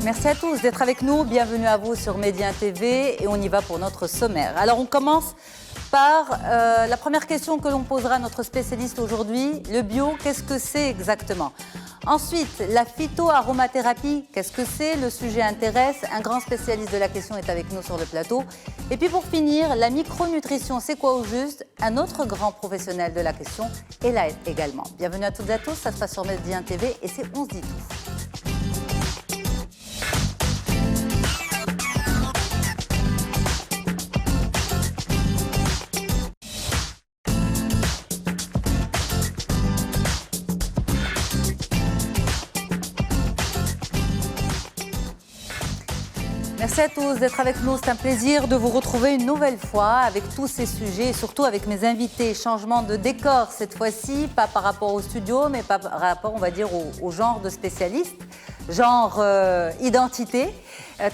Merci à tous d'être avec nous. Bienvenue à vous sur Média TV et on y va pour notre sommaire. Alors on commence par la première question que l'on posera à notre spécialiste aujourd'hui. Le bio, qu'est-ce que c'est exactement? Ensuite, la phytoaromathérapie, qu'est-ce que c'est? Le sujet intéresse. Un grand spécialiste de la question est avec nous sur le plateau. Et puis pour finir, la micronutrition, c'est quoi au juste? Un autre grand professionnel de la question est là également. Bienvenue à toutes et à tous, ça se passe sur Média TV et c'est On se dit tout. Merci à tous d'être avec nous. C'est un plaisir de vous retrouver une nouvelle fois avec tous ces sujets et surtout avec mes invités. Changement de décor cette fois-ci, pas par rapport au studio, mais par rapport, on va dire, au genre de spécialistes, genre identité.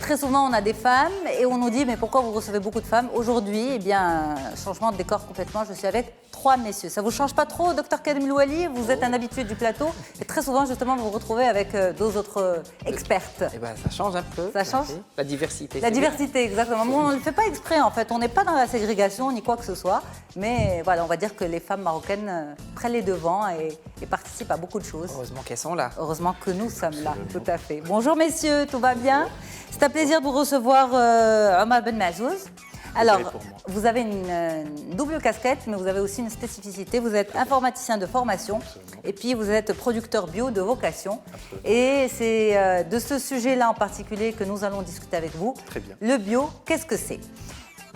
Très souvent, on a des femmes et on nous dit « mais pourquoi vous recevez beaucoup de femmes ?» Aujourd'hui, eh bien, changement de décor complètement, je suis avec 3 messieurs. Ça ne vous change pas trop, Dr Karim Louali? Vous êtes un habitué du plateau et très souvent, justement, vous vous retrouvez avec 2 autres expertes. Eh ben, ça change un peu. Ça change? La diversité. La diversité, exactement. On ne le fait pas exprès, en fait. On n'est pas dans la ségrégation ni quoi que ce soit. Mais voilà, on va dire que les femmes marocaines prennent les devants et participent à beaucoup de choses. Heureusement qu'elles sont là. Heureusement que nous sommes là, tout à fait. Bonjour messieurs, tout va bien? C'est un plaisir de vous recevoir, Omar Ben Mazouz. Alors, vous avez une double casquette, mais vous avez aussi une spécificité. Vous êtes informaticien de formation et puis vous êtes producteur bio de vocation. Et c'est de ce sujet-là en particulier que nous allons discuter avec vous. Très bien. Le bio, qu'est-ce que c'est?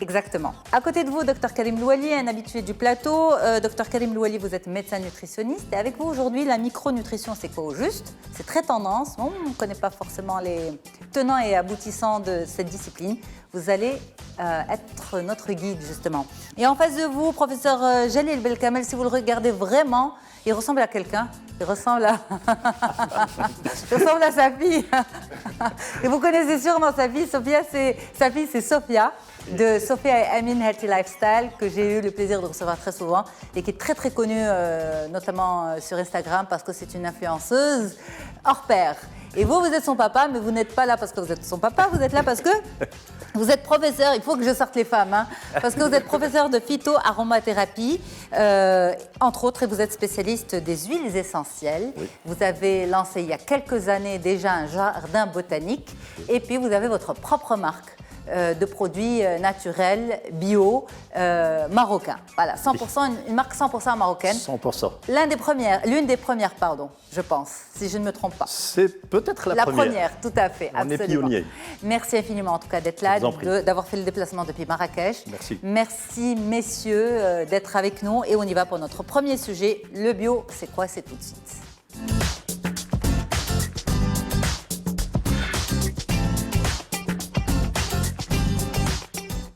Exactement. À côté de vous, Dr Karim Louali, un habitué du plateau. Dr Karim Louali, vous êtes médecin nutritionniste. Et avec vous aujourd'hui, la micronutrition, c'est quoi au juste? C'est très tendance. Bon, on ne connaît pas forcément les tenants et aboutissants de cette discipline. Vous allez être notre guide, justement. Et en face de vous, professeur Jalil Belkamel, si vous le regardez vraiment, il ressemble à quelqu'un. Il ressemble à... il ressemble à sa fille. Et vous connaissez sûrement sa fille. Sa fille, c'est Sophia, de Sophia Amin Healthy Lifestyle, que j'ai eu le plaisir de recevoir très souvent et qui est très très connue, notamment sur Instagram, parce que c'est une influenceuse hors pair. Et vous, vous êtes son papa, mais vous n'êtes pas là parce que vous êtes son papa, vous êtes là parce que vous êtes professeur, il faut que je sorte les femmes, hein, parce que vous êtes professeur de phytoaromathérapie, entre autres, et vous êtes spécialiste des huiles essentielles. Oui. Vous avez lancé il y a quelques années déjà un jardin botanique, et puis vous avez votre propre marque de produits naturels, bio, marocains. Voilà, 100%, une marque 100% marocaine. 100%. L'une des premières, pardon, je pense, si je ne me trompe pas. C'est peut-être la première. La première, tout à fait, On absolument. est pionniers. Merci infiniment, en tout cas, d'être là, d'avoir fait le déplacement depuis Marrakech. Merci. Merci, messieurs, d'être avec nous. Et on y va pour notre premier sujet. Le bio, c'est quoi? C'est tout de suite.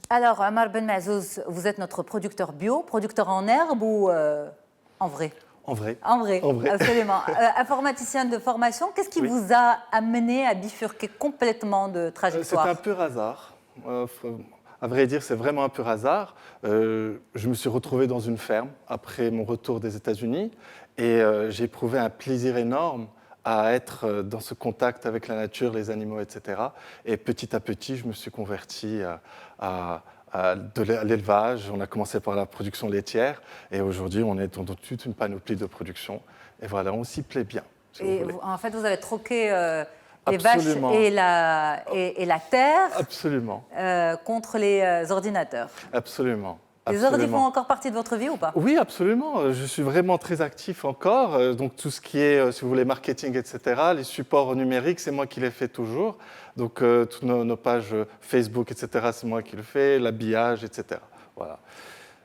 Alors, Omar Ben Mazouz, vous êtes notre producteur bio, producteur en herbe ou en vrai? En vrai. En vrai, en vrai. Absolument. Informaticien de formation, qu'est-ce qui vous a amené à bifurquer complètement de trajectoire? C'est un pur hasard. À vrai dire, c'est vraiment un pur hasard. Je me suis retrouvé dans une ferme après mon retour des États-Unis et j'ai éprouvé un plaisir énorme à être dans ce contact avec la nature, les animaux, etc. Et petit à petit, je me suis converti à l'élevage. On a commencé par la production laitière et aujourd'hui, on est dans toute une panoplie de production. Et voilà, on s'y plaît bien. Si et vous, en fait, vous avez troqué les vaches et la terre. Absolument. Contre les ordinateurs. Absolument. Les ordi font encore partie de votre vie ou pas? Oui, absolument. Je suis vraiment très actif encore. Donc tout ce qui est, si vous voulez, marketing, etc., les supports numériques, c'est moi qui les fais toujours. Donc toutes nos pages Facebook, etc., c'est moi qui le fais, l'habillage, etc. Voilà.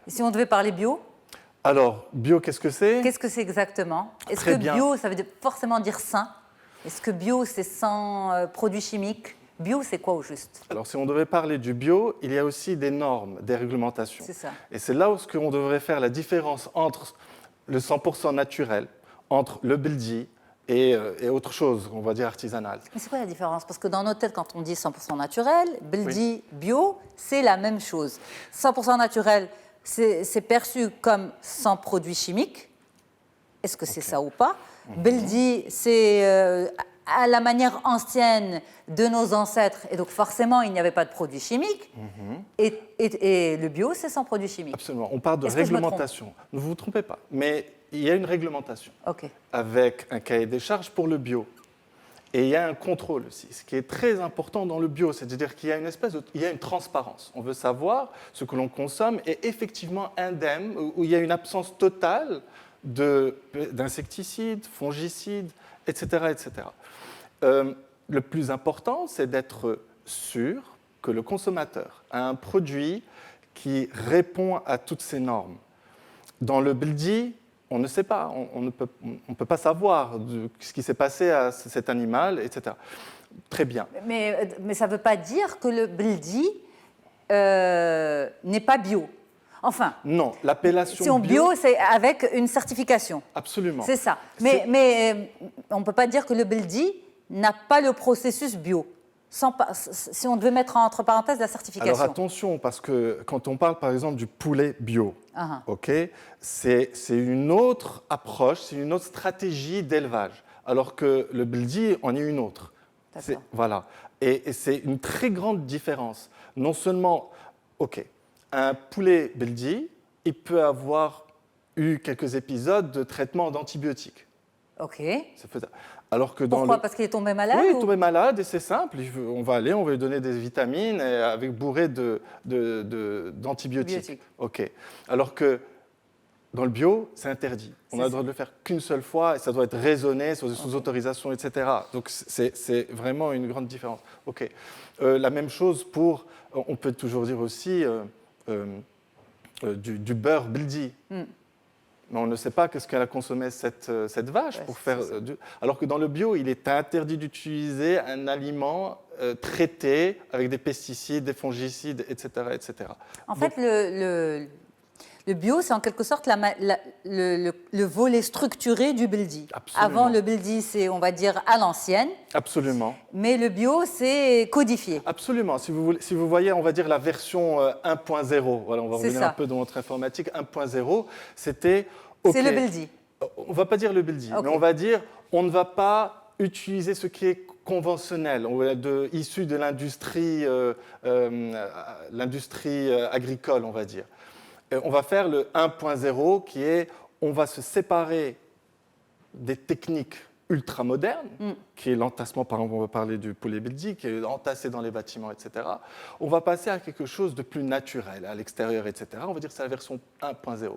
Et si on devait parler bio? Alors, bio, qu'est-ce que c'est? Qu'est-ce que c'est exactement? Est-ce que bio, ça veut forcément dire sain? Est-ce que bio, c'est sans produits chimiques? Bio, c'est quoi au juste? Alors, si on devait parler du bio, il y a aussi des normes, des réglementations. C'est ça. Et c'est là où on devrait faire la différence entre le 100% naturel, entre le beldi et autre chose, on va dire artisanale. Mais c'est quoi la différence? Parce que dans notre tête, quand on dit 100% naturel, beldi, bio, c'est la même chose. 100% naturel, c'est perçu comme sans produits chimiques. Est-ce que c'est ça ou pas? Beldi, c'est à la manière ancienne de nos ancêtres, et donc forcément, il n'y avait pas de produits chimiques, et le bio, c'est sans produits chimiques. Absolument. On parle de Est-ce que je me trompe? réglementation. Ne vous trompez pas. Mais il y a une réglementation Ok. avec un cahier des charges pour le bio. Et il y a un contrôle aussi, ce qui est très important dans le bio, c'est-à-dire qu'il y a il y a une transparence. On veut savoir ce que l'on consomme est effectivement indemne, où il y a une absence totale d'insecticides, fongicides, etc. etc. Le plus important, c'est d'être sûr que le consommateur a un produit qui répond à toutes ces normes. Dans le BLDI, on ne sait pas, on ne peut pas savoir ce qui s'est passé à cet animal, etc. Très bien. Mais ça ne veut pas dire que le BLDI n'est pas bio. Enfin, non, l'appellation si on bio, c'est avec une certification. Absolument. C'est ça. Mais on ne peut pas dire que le BLDI n'a pas le processus bio. Si on devait mettre entre parenthèses la certification. Alors attention, parce que quand on parle par exemple du poulet bio, okay, c'est une autre approche, c'est une autre stratégie d'élevage, alors que le BLDI en est une autre. Voilà. Et c'est une très grande différence. Non seulement, un poulet BLDI, il peut avoir eu quelques épisodes de traitement d'antibiotiques. Ok. Alors que pourquoi? Parce qu'il est tombé malade? Oui, il est tombé malade et c'est simple. On va lui donner des vitamines bourrées d'antibiotiques. Ok. Alors que dans le bio, c'est interdit. On a le droit de le faire qu'une seule fois et ça doit être raisonné sous autorisation, etc. Donc c'est vraiment une grande différence. Ok. La même chose pour, on peut toujours dire aussi du beurre BLDI. Mais on ne sait pas qu'est-ce qu'elle a consommé cette vache pour faire alors que dans le bio, il est interdit d'utiliser un aliment traité avec des pesticides, des fongicides, etc. etc. En fait, le bio, c'est en quelque sorte le volet structuré du BLDI. Absolument. Avant, le BLDI, c'est, on va dire, à l'ancienne. Absolument. Mais le bio, c'est codifié. Absolument. Si vous voyez, on va dire la version 1.0, voilà, on va revenir un peu dans notre informatique, 1.0, c'était... C'est le BLDI. On ne va pas dire le BLDI, mais on va dire on ne va pas utiliser ce qui est conventionnel, issu de l'industrie agricole, on va dire. On va faire le 1.0 qui est, on va se séparer des techniques ultramodernes, qui est l'entassement, par exemple, on va parler du poulet BLDI, qui est entassé dans les bâtiments, etc. On va passer à quelque chose de plus naturel, à l'extérieur, etc. On va dire que c'est la version 1.0.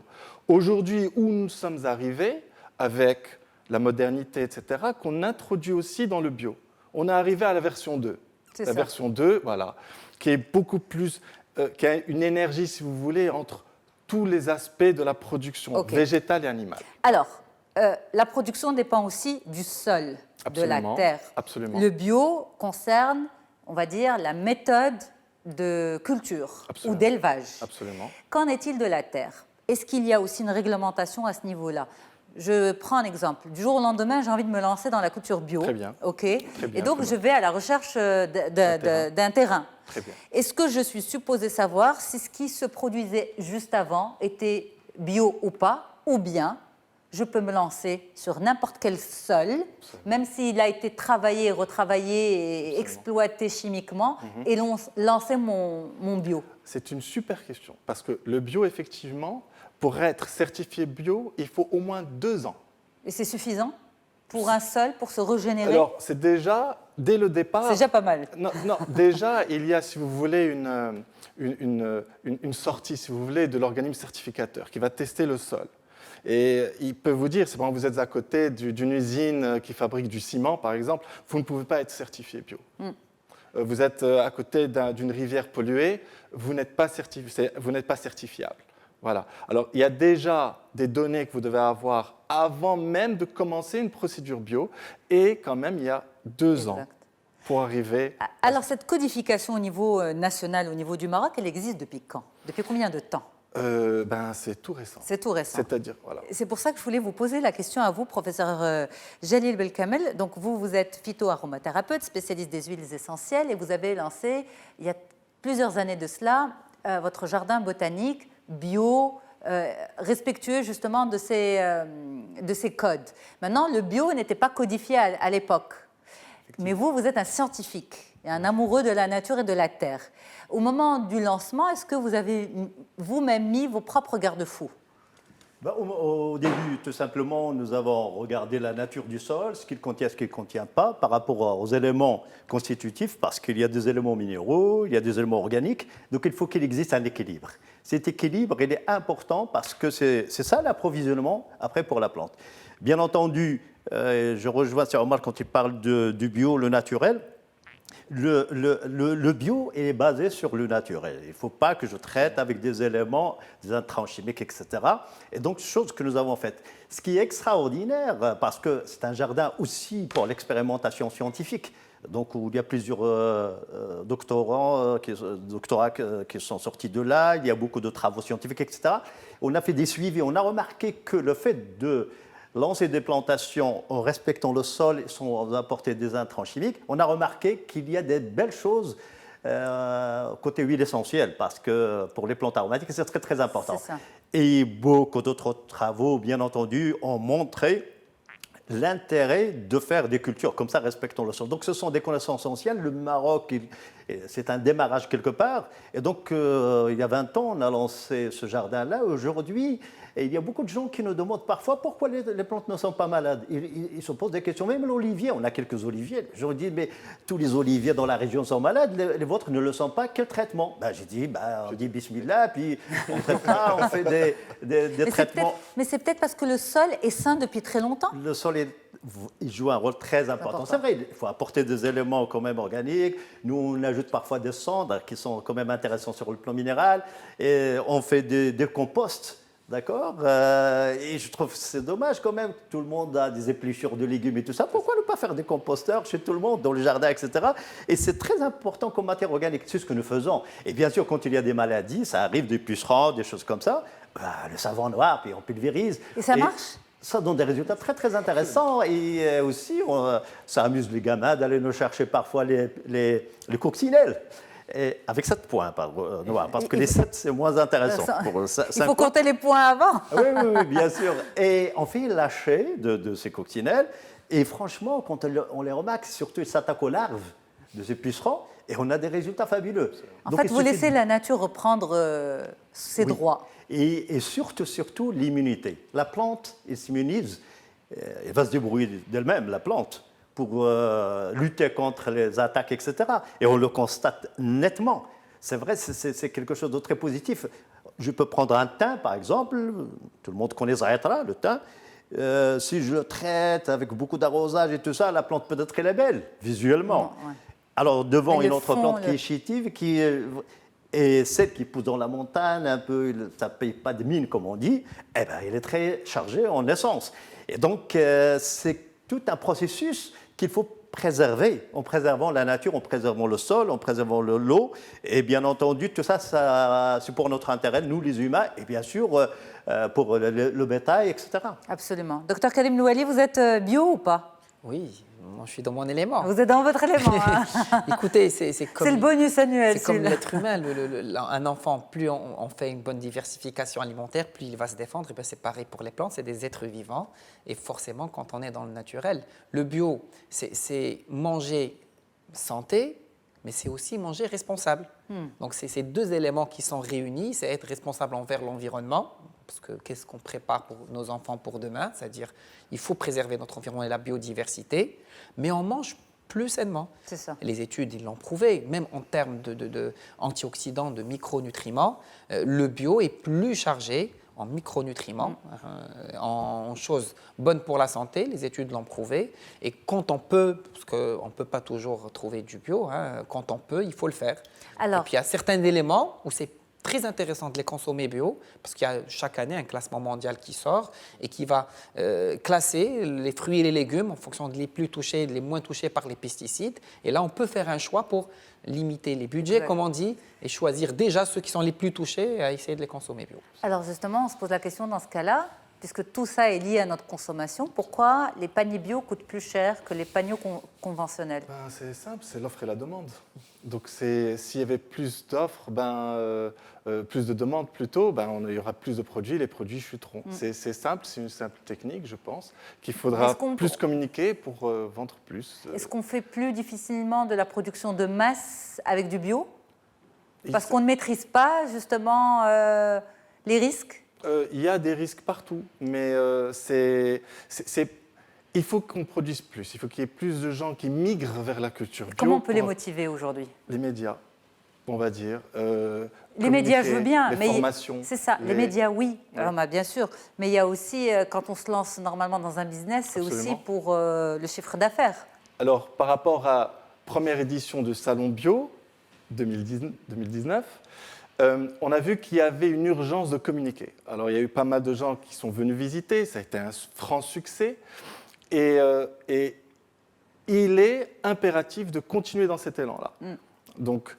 Aujourd'hui, où nous sommes arrivés, avec la modernité, etc., qu'on introduit aussi dans le bio. On est arrivé à la version 2. La version 2, voilà, qui est beaucoup plus, qui a une énergie, si vous voulez, entre tous les aspects de la production végétale et animale. Alors, la production dépend aussi du sol, de la terre. Absolument. Le bio concerne, on va dire, la méthode de culture ou d'élevage. Absolument. Qu'en est-il de la terre? Est-ce qu'il y a aussi une réglementation à ce niveau-là? Je prends un exemple. Du jour au lendemain, j'ai envie de me lancer dans la culture bio. Très bien. OK. Très bien, et donc, je vais à la recherche d'un terrain. Très bien. Est-ce que je suis supposée savoir si ce qui se produisait juste avant était bio ou pas, ou bien je peux me lancer sur n'importe quel sol, même s'il a été travaillé, retravaillé et exploité chimiquement, et lancer mon bio? C'est une super question, parce que le bio, effectivement, pour être certifié bio, il faut au moins 2 ans. Et c'est suffisant pour un sol, pour se régénérer? Alors, c'est déjà, dès le départ... C'est déjà pas mal. Non, déjà, il y a, si vous voulez, une sortie, si vous voulez, de l'organisme certificateur qui va tester le sol. Et il peut vous dire, c'est quand vous êtes à côté d'une usine qui fabrique du ciment, par exemple, vous ne pouvez pas être certifié bio. Vous êtes à côté d'une rivière polluée, vous n'êtes pas certifiable. Voilà. Alors, il y a déjà des données que vous devez avoir avant même de commencer une procédure bio, et quand même, il y a 2 ans pour arriver... Alors, cette codification au niveau national, au niveau du Maroc, elle existe depuis quand? Depuis combien de temps? C'est tout récent. C'est tout récent. C'est-à-dire, voilà. C'est pour ça que je voulais vous poser la question à vous, professeur Jalil Belkamel. Donc, vous êtes phytoaromathérapeute, spécialiste des huiles essentielles, et vous avez lancé, il y a plusieurs années de cela, votre jardin botanique bio, respectueux justement de ces codes. Maintenant, le bio n'était pas codifié à l'époque. Mais vous êtes un scientifique et un amoureux de la nature et de la terre. Au moment du lancement, est-ce que vous avez vous-même mis vos propres garde-fous? Au début, tout simplement, nous avons regardé la nature du sol, ce qu'il contient, ce qu'il ne contient pas, par rapport aux éléments constitutifs, parce qu'il y a des éléments minéraux, il y a des éléments organiques, donc il faut qu'il existe un équilibre. Cet équilibre, il est important parce que c'est ça l'approvisionnement après pour la plante. Bien entendu, je rejoins Omar quand il parle du bio, le naturel. Le bio est basé sur le naturel. Il ne faut pas que je traite avec des éléments, des intrants chimiques, etc. Et donc, chose que nous avons faite. Ce qui est extraordinaire, parce que c'est un jardin aussi pour l'expérimentation scientifique, donc où il y a plusieurs doctorats qui sont sortis de là, il y a beaucoup de travaux scientifiques, etc. On a fait des suivis, on a remarqué que le fait de lancer des plantations en respectant le sol sans apporter des intrants chimiques, on a remarqué qu'il y a des belles choses côté huile essentielle, parce que pour les plantes aromatiques, c'est très, très important. C'est ça. Et beaucoup d'autres travaux, bien entendu, ont montré l'intérêt de faire des cultures comme ça, respectant le sol. Donc ce sont des connaissances anciennes. Le Maroc, c'est un démarrage quelque part. Et donc, il y a 20 ans, on a lancé ce jardin-là. Aujourd'hui, et il y a beaucoup de gens qui nous demandent parfois pourquoi les plantes ne sont pas malades. Ils se posent des questions. Même l'olivier, on a quelques oliviers. Je leur dis, mais tous les oliviers dans la région sont malades, les vôtres ne le sont pas. Quel traitement? J'ai dit, on dit bismillah, puis on ne traite pas, on fait des traitements. Mais c'est peut-être parce que le sol est sain depuis très longtemps. Le sol, il joue un rôle très important. C'est vrai, il faut apporter des éléments quand même organiques. Nous, on ajoute parfois des cendres qui sont quand même intéressants sur le plan minéral. Et on fait des composts. D'accord. Et je trouve que c'est dommage quand même que tout le monde a des épluchures de légumes et tout ça. Pourquoi ne pas faire des composteurs chez tout le monde, dans le jardin, etc. Et c'est très important comme matière organique. C'est ce que nous faisons. Et bien sûr, quand il y a des maladies, ça arrive des pucerons, des choses comme ça, le savon noir, puis on pulvérise. Et ça marche? Ça donne des résultats très, très intéressants. Et aussi, ça amuse les gamins d'aller nous chercher parfois les coccinelles. Et avec 7 points, parce que les 7, c'est moins intéressant. Il faut compter les points avant. Oui, bien sûr. Et on fait lâcher de ces coccinelles. Et franchement, quand on les remarque, surtout, ils s'attaquent aux larves de ces pucerons. Et on a des résultats fabuleux. En fait, vous laissez la nature reprendre ses droits. Et surtout l'immunité. La plante, elle s'immunise. Elle va se débrouiller d'elle-même, la plante, pour lutter contre les attaques, etc. Et on le constate nettement. C'est vrai, c'est quelque chose de très positif. Je peux prendre un thym, par exemple. Tout le monde connaît Zahatra, le thym. Si je le traite avec beaucoup d'arrosage et tout ça, la plante peut-être elle est belle, visuellement. Ouais. Alors, devant une autre plante qui est chétive, et celle qui pousse dans la montagne, un peu, ça ne paye pas de mine, comme on dit, elle est très chargée en essence. Et donc, c'est tout un processus qu'il faut préserver, en préservant la nature, en préservant le sol, en préservant l'eau. Et bien entendu, tout ça, c'est pour notre intérêt, nous les humains, et bien sûr pour le bétail, etc. Absolument. Docteur Karim Louali, vous êtes bio ou pas? Oui, moi je suis dans mon élément. Vous êtes dans votre élément. Hein. Écoutez, c'est comme... C'est le bonus annuel. C'est comme l'être humain. Un enfant, plus on fait une bonne diversification alimentaire, plus il va se défendre. Et bien c'est pareil pour les plantes, c'est des êtres vivants. Et forcément, quand on est dans le naturel, le bio, c'est manger santé, mais c'est aussi manger responsable. Donc c'est ces deux éléments qui sont réunis, c'est être responsable envers l'environnement, parce que qu'est-ce qu'on prépare pour nos enfants pour demain? C'est-à-dire il faut préserver notre environnement et la biodiversité, mais on mange plus sainement. C'est ça. Les études, ils l'ont prouvé, même en termes d'antioxydants, de micronutriments, le bio est plus chargé en micronutriments, en choses bonnes pour la santé, les études l'ont prouvé. Et quand on peut, parce qu'on ne peut pas toujours trouver du bio, quand on peut, il faut le faire. Alors, et puis il y a certains éléments où c'est très intéressant de les consommer bio, parce qu'il y a chaque année un classement mondial qui sort et qui va classer les fruits et les légumes en fonction des plus touchés, les moins touchés par les pesticides. Et là, on peut faire un choix pour limiter les budgets, comme on dit, et choisir déjà ceux qui sont les plus touchés et à essayer de les consommer bio. Alors justement, on se pose la question dans ce cas-là, puisque tout ça est lié à notre consommation, pourquoi les paniers bio coûtent plus cher que les paniers conventionnels? Ben, c'est simple, c'est l'offre et la demande. Donc s'il y avait plus d'offres, plus de demandes plutôt, il y aura plus de produits, les produits chuteront. C'est simple, c'est une simple technique, je pense, qu'il faudra plus communiquer pour vendre plus. Est-ce qu'on fait plus difficilement de la production de masse avec du bio? Parce qu'on ne maîtrise pas justement les risques? Il y a des risques partout, mais il faut qu'on produise plus. Il faut qu'il y ait plus de gens qui migrent vers la culture bio. Comment on peut les motiver aujourd'hui? Les médias, on va dire. Les médias, je veux bien, les mais formations. c'est ça. Les médias, oui, Ouais. alors, bien sûr. Mais il y a aussi, quand on se lance normalement dans un business, c'est aussi pour le chiffre d'affaires. Alors, par rapport à première édition de Salon Bio 2019, on a vu qu'il y avait une urgence de communiquer. Alors, il y a eu pas mal de gens qui sont venus visiter, ça a été un franc succès. Et il est impératif de continuer dans cet élan-là. Donc,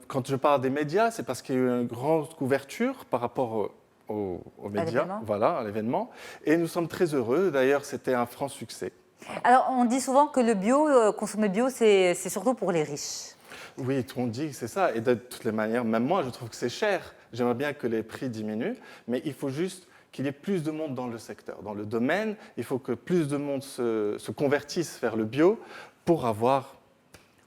quand je parle des médias, c'est parce qu'il y a eu une grande couverture par rapport aux médias, à l'événement. Et nous sommes très heureux. D'ailleurs, c'était un franc succès. Alors, on dit souvent que le bio, consommer bio, c'est surtout pour les riches. Oui, tout le monde dit que c'est ça. Et de toutes les manières, même moi, je trouve que c'est cher. J'aimerais bien que les prix diminuent, mais il faut juste qu'il y ait plus de monde dans le secteur, dans le domaine. Il faut que plus de monde se convertisse vers le bio pour avoir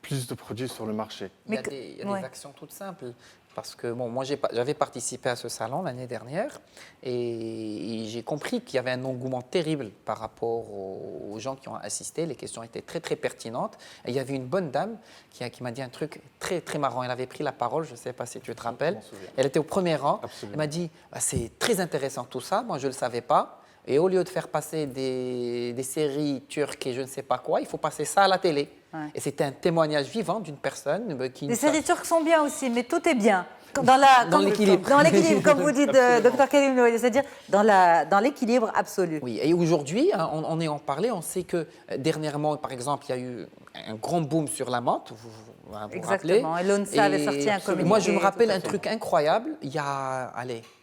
plus de produits sur le marché. Il y a des actions toutes simples. Parce que moi, j'avais participé à ce salon l'année dernière et j'ai compris qu'il y avait un engouement terrible par rapport aux gens qui ont assisté. Les questions étaient très, très pertinentes. Et il y avait une bonne dame qui m'a dit un truc très, très marrant. Elle avait pris la parole, je ne sais pas si tu te rappelles. Elle était au premier rang. Absolument. Elle m'a dit c'est très intéressant tout ça. Moi, je ne le savais pas. Et au lieu de faire passer des séries turques et je ne sais pas quoi, il faut passer ça à la télé. Ouais. Et c'était un témoignage vivant d'une personne qui... Les séries turques sont bien aussi, mais tout est bien. Dans l'équilibre. Dans l'équilibre, comme vous dites, Dr Karim Louali, c'est-à-dire dans l'équilibre absolu. Oui, et aujourd'hui, on est en parlé, on sait que dernièrement, par exemple, il y a eu un grand boom sur la menthe, vous exactement, rappelez. Et l'ONSA avait sorti un communiqué. Moi, je me rappelle un truc incroyable, il y a,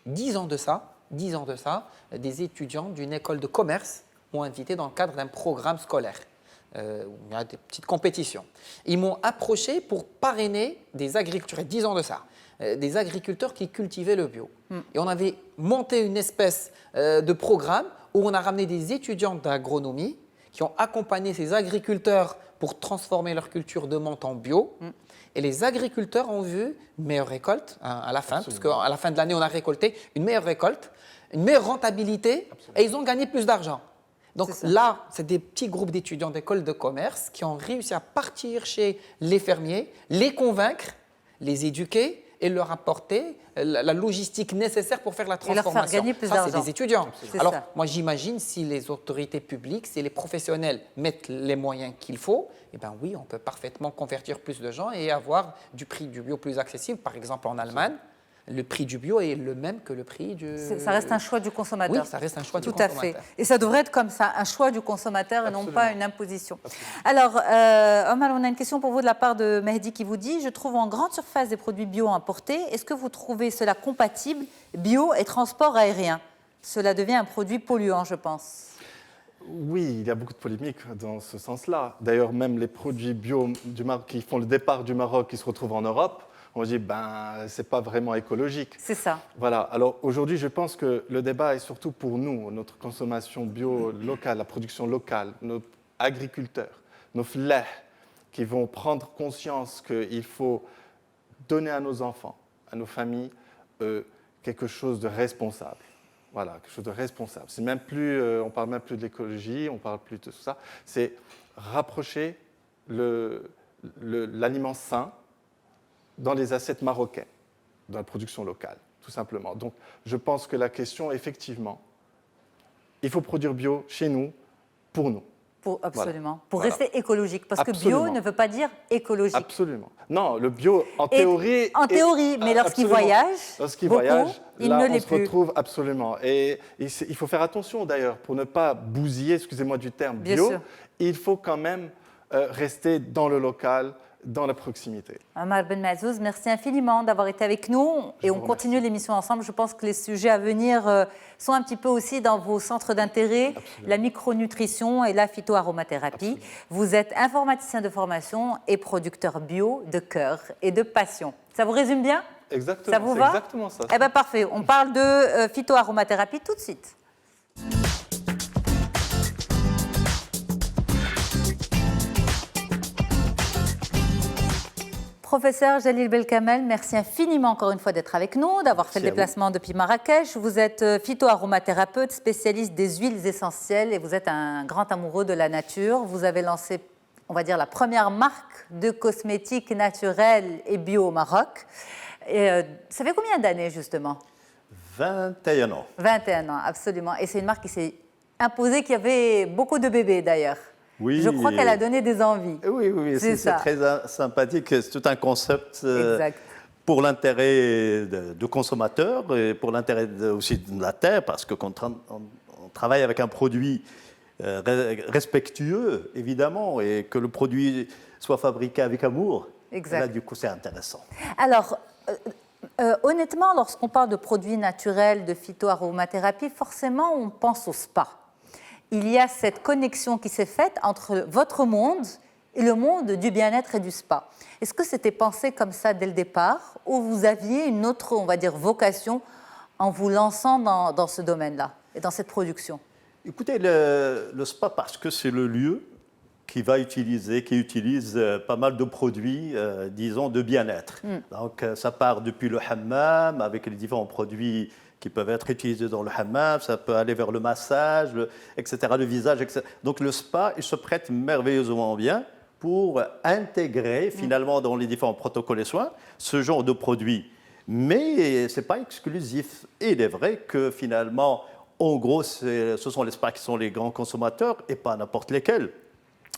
10 ans de ça, des étudiants d'une école de commerce m'ont invité dans le cadre d'un programme scolaire. Où il y a des petites compétitions. Ils m'ont approché pour parrainer des agriculteurs, 10 ans de ça, des agriculteurs qui cultivaient le bio. Et on avait monté une espèce de programme où on a ramené des étudiants d'agronomie qui ont accompagné ces agriculteurs pour transformer leur culture de menthe en bio. Et les agriculteurs ont vu une meilleure récolte à la fin, parce qu'à la fin de l'année, on a récolté une meilleure récolte, une meilleure rentabilité, et ils ont gagné plus d'argent. Donc là, c'est des petits groupes d'étudiants d'écoles de commerce qui ont réussi à partir chez les fermiers, les convaincre, les éduquer et leur apporter la logistique nécessaire pour faire la transformation. Et leur faire gagner plus d'argent. C'est des étudiants. Alors, ça. moi, j'imagine si les autorités publiques, si les professionnels mettent les moyens qu'il faut, eh bien oui, on peut parfaitement convertir plus de gens et avoir du prix du bio plus accessible. Par exemple, en Allemagne, le prix du bio est le même que le prix du... Ça reste un choix du consommateur. Oui, ça reste un choix du consommateur. Tout à fait. Et ça devrait être comme ça, un choix du consommateur et non pas une imposition. Alors, Omar, on a une question pour vous de la part de Mehdi qui vous dit « Je trouve en grande surface des produits bio importés. Est-ce que vous trouvez cela compatible, bio et transport aérien? Cela devient un produit polluant, je pense. » Oui, il y a beaucoup de polémiques dans ce sens-là. D'ailleurs, même les produits bio qui font le départ du Maroc, qui se retrouvent en Europe, on se dit, ce n'est pas vraiment écologique. C'est ça. Voilà. Alors aujourd'hui, je pense que le débat est surtout pour nous, notre consommation bio locale, la production locale, nos agriculteurs, nos flèches, qui vont prendre conscience qu'il faut donner à nos enfants, à nos familles, quelque chose de responsable. Voilà, quelque chose de responsable. C'est même plus, on ne parle même plus de l'écologie, on ne parle plus de tout ça. C'est rapprocher l'aliment sain dans les assiettes marocaines, dans la production locale, tout simplement. Donc, je pense que la question, effectivement, il faut produire bio chez nous, pour nous. Absolument. Pour rester écologique. Parce que bio ne veut pas dire écologique. Absolument. Non, le bio, en théorie... En théorie, mais lorsqu'il voyage, il ne l'est plus. On se retrouve absolument. Et il faut faire attention, d'ailleurs, pour ne pas bousiller, excusez-moi du terme, bio. Il faut quand même rester dans le local. dans la proximité. Omar Ben Mazouz, merci infiniment d'avoir été avec nous et on continue l'émission ensemble. Je pense que les sujets à venir sont un petit peu aussi dans vos centres d'intérêt, la micronutrition et la phytoaromathérapie. Vous êtes informaticien de formation et producteur bio de cœur et de passion. Ça vous résume bien? Exactement, ça vous va? Exactement ça. Eh bien parfait, on parle de phytoaromathérapie tout de suite. Professeur Jalil Belkamel, merci infiniment encore une fois d'être avec nous, d'avoir fait le déplacement depuis Marrakech. Vous êtes phytoaromathérapeute, spécialiste des huiles essentielles et vous êtes un grand amoureux de la nature. Vous avez lancé, on va dire, la première marque de cosmétiques naturels et bio au Maroc. Et, ça fait combien d'années justement? 21 ans. 21 ans, absolument. Et c'est une marque qui s'est imposée, qui avait beaucoup de bébés d'ailleurs. Oui, je crois qu'elle a donné des envies. Oui, c'est très sympathique. C'est tout un concept pour l'intérêt de consommateurs et pour l'intérêt aussi de la terre, parce que quand on travaille avec un produit respectueux, évidemment, et que le produit soit fabriqué avec amour, là, du coup, c'est intéressant. Alors, honnêtement, lorsqu'on parle de produits naturels, de phytoaromathérapie, forcément, on pense au spa. Il y a cette connexion qui s'est faite entre votre monde et le monde du bien-être et du spa. Est-ce que c'était pensé comme ça dès le départ ou vous aviez une autre, on va dire, vocation en vous lançant dans ce domaine-là et dans cette production? Écoutez, le spa, parce que c'est le lieu qui utilise pas mal de produits, disons, de bien-être. Donc, ça part depuis le hammam, avec les différents produits qui peuvent être utilisés dans le hammam, ça peut aller vers le massage, etc., le visage, etc. Donc le spa, il se prête merveilleusement bien pour intégrer finalement dans les différents protocoles et soins ce genre de produits. Mais ce n'est pas exclusif. Et il est vrai que finalement, en gros, ce sont les spas qui sont les grands consommateurs et pas n'importe lesquels.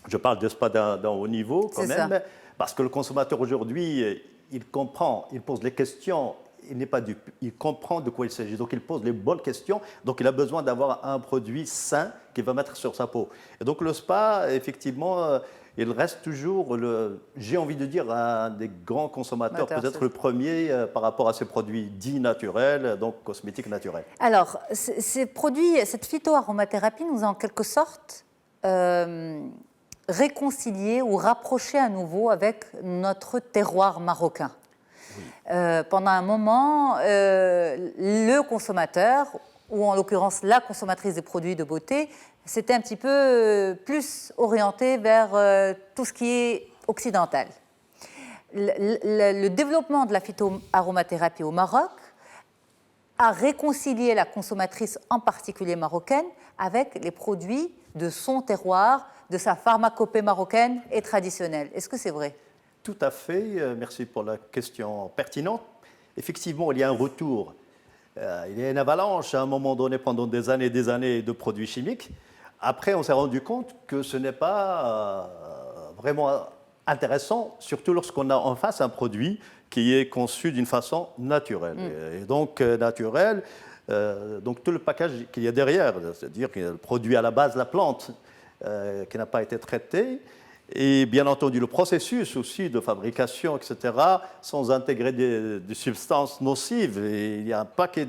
Je parle de spas d'un haut niveau quand même, parce que le consommateur aujourd'hui, il comprend, il pose les questions, il n'est pas dupe, il comprend de quoi il s'agit, donc il pose les bonnes questions, donc il a besoin d'avoir un produit sain qu'il va mettre sur sa peau. Et donc le spa, effectivement, il reste toujours, j'ai envie de dire, un des grands consommateurs, peut-être le premier par rapport à ces produits dits naturels, donc cosmétiques naturels. Alors, ces produits, cette phytoaromathérapie nous a en quelque sorte réconciliés ou rapprochés à nouveau avec notre terroir marocain. Pendant un moment, le consommateur, ou en l'occurrence la consommatrice des produits de beauté, s'était un petit peu plus orienté vers tout ce qui est occidental. Le développement de la phytoaromathérapie au Maroc a réconcilié la consommatrice, en particulier marocaine, avec les produits de son terroir, de sa pharmacopée marocaine et traditionnelle. Est-ce que c'est vrai ? Tout à fait, merci pour la question pertinente. Effectivement, il y a un retour, il y a une avalanche à un moment donné pendant des années de produits chimiques. Après, on s'est rendu compte que ce n'est pas vraiment intéressant, surtout lorsqu'on a en face un produit qui est conçu d'une façon naturelle. Et donc, naturel, donc tout le package qu'il y a derrière, c'est-à-dire qu'il y a le produit à la base, la plante, qui n'a pas été traitée, et bien entendu le processus aussi de fabrication, etc., sans intégrer des substances nocives. Et il y a un paquet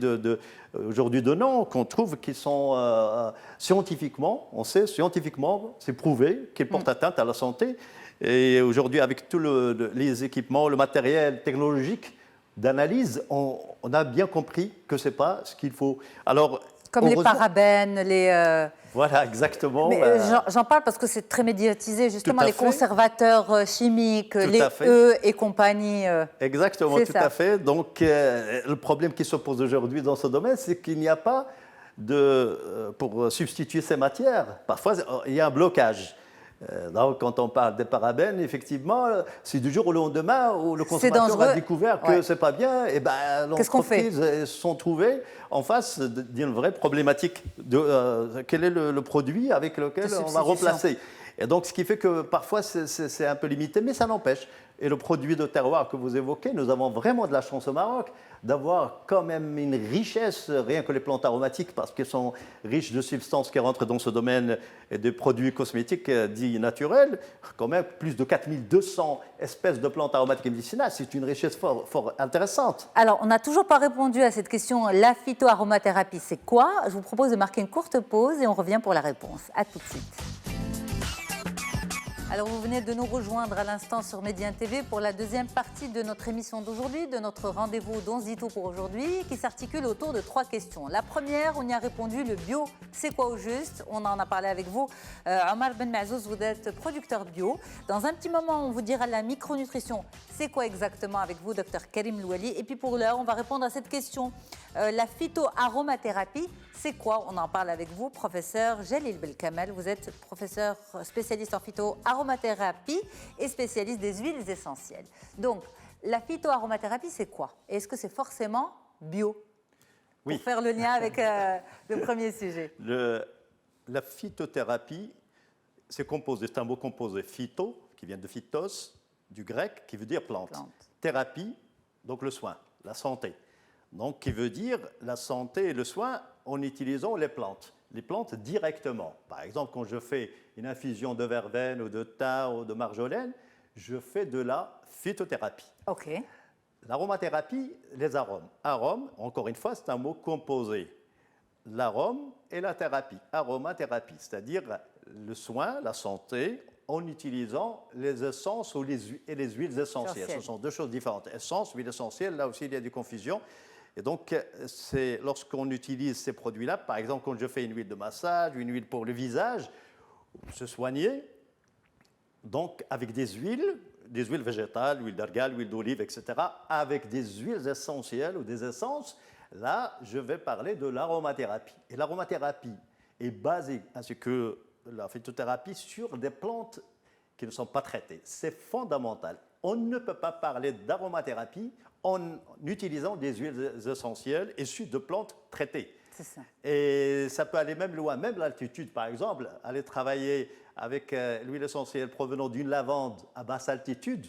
aujourd'hui de noms qu'on trouve qui sont scientifiquement, on sait scientifiquement, c'est prouvé qu'ils portent atteinte à la santé. Et aujourd'hui, avec tous les équipements, le matériel technologique d'analyse, on a bien compris que ce n'est pas ce qu'il faut. Alors, comme les parabènes, Voilà, exactement. Mais j'en parle parce que c'est très médiatisé, justement, les conservateurs chimiques, les et compagnie. Exactement, tout à fait. Donc, le problème qui se pose aujourd'hui dans ce domaine, c'est qu'il n'y a pas pour substituer ces matières. Parfois, il y a un blocage. Donc, quand on parle des parabènes, effectivement, c'est du jour au lendemain où le consommateur a découvert que c'est pas bien. Et ben, l'entreprise se sont trouvées en face d'une vraie problématique de quel est le produit avec lequel on va remplacer. Et donc, ce qui fait que parfois, c'est un peu limité, mais ça n'empêche Et le produit de terroir que vous évoquez, nous avons vraiment de la chance au Maroc d'avoir quand même une richesse, rien que les plantes aromatiques, parce qu'elles sont riches de substances qui rentrent dans ce domaine et des produits cosmétiques dits naturels. Quand même plus de 4200 espèces de plantes aromatiques et médicinales. C'est une richesse fort intéressante. Alors, on n'a toujours pas répondu à cette question. La phytoaromathérapie, c'est quoi? Je vous propose de marquer une courte pause et on revient pour la réponse. À tout de suite. Alors, vous venez de nous rejoindre à l'instant sur Médien TV pour la deuxième partie de notre émission d'aujourd'hui, de notre rendez-vous d'Onzito pour aujourd'hui, qui s'articule autour de 3 questions. La première, on y a répondu, le bio, c'est quoi au juste? On en a parlé avec vous. Omar Ben Mazouz, vous êtes producteur bio. Dans un petit moment, on vous dira la micronutrition, c'est quoi exactement avec vous, docteur Karim Louali. Et puis pour l'heure, on va répondre à cette question. La phytoaromathérapie, c'est quoi? On en parle avec vous, professeur Jalil Belkamel. Vous êtes professeur spécialiste en phytoaromathérapie et spécialiste des huiles essentielles. Donc, la phytoaromathérapie, c'est quoi? Est-ce que c'est forcément bio? Oui. Pour faire le lien avec le premier sujet. La phytothérapie, c'est un mot composé phyto, qui vient de phytos, du grec, qui veut dire plante. Thérapie, donc le soin, la santé. Donc, qui veut dire la santé et le soin en utilisant les plantes directement. Par exemple, quand je fais une infusion de verveine ou de thym ou de marjolaine, je fais de la phytothérapie. OK. L'aromathérapie, les arômes. Arôme, encore une fois, c'est un mot composé. L'arôme et la thérapie. Aromathérapie, c'est-à-dire le soin, la santé, en utilisant les essences et les huiles essentielles. Ce sont 2 choses différentes. Essence, huile essentielle, là aussi il y a des confusions. Et donc, lorsqu'on utilise ces produits-là, par exemple, quand je fais une huile de massage, une huile pour le visage, se soigner, donc avec des huiles végétales, huile d'argan, huile d'olive, etc., avec des huiles essentielles ou des essences, là, je vais parler de l'aromathérapie. Et l'aromathérapie est basée, ainsi que la phytothérapie, sur des plantes qui ne sont pas traitées. C'est fondamental. On ne peut pas parler d'aromathérapie en utilisant des huiles essentielles issues de plantes traitées. C'est ça. Et ça peut aller même loin, même l'altitude, par exemple, aller travailler avec l'huile essentielle provenant d'une lavande à basse altitude,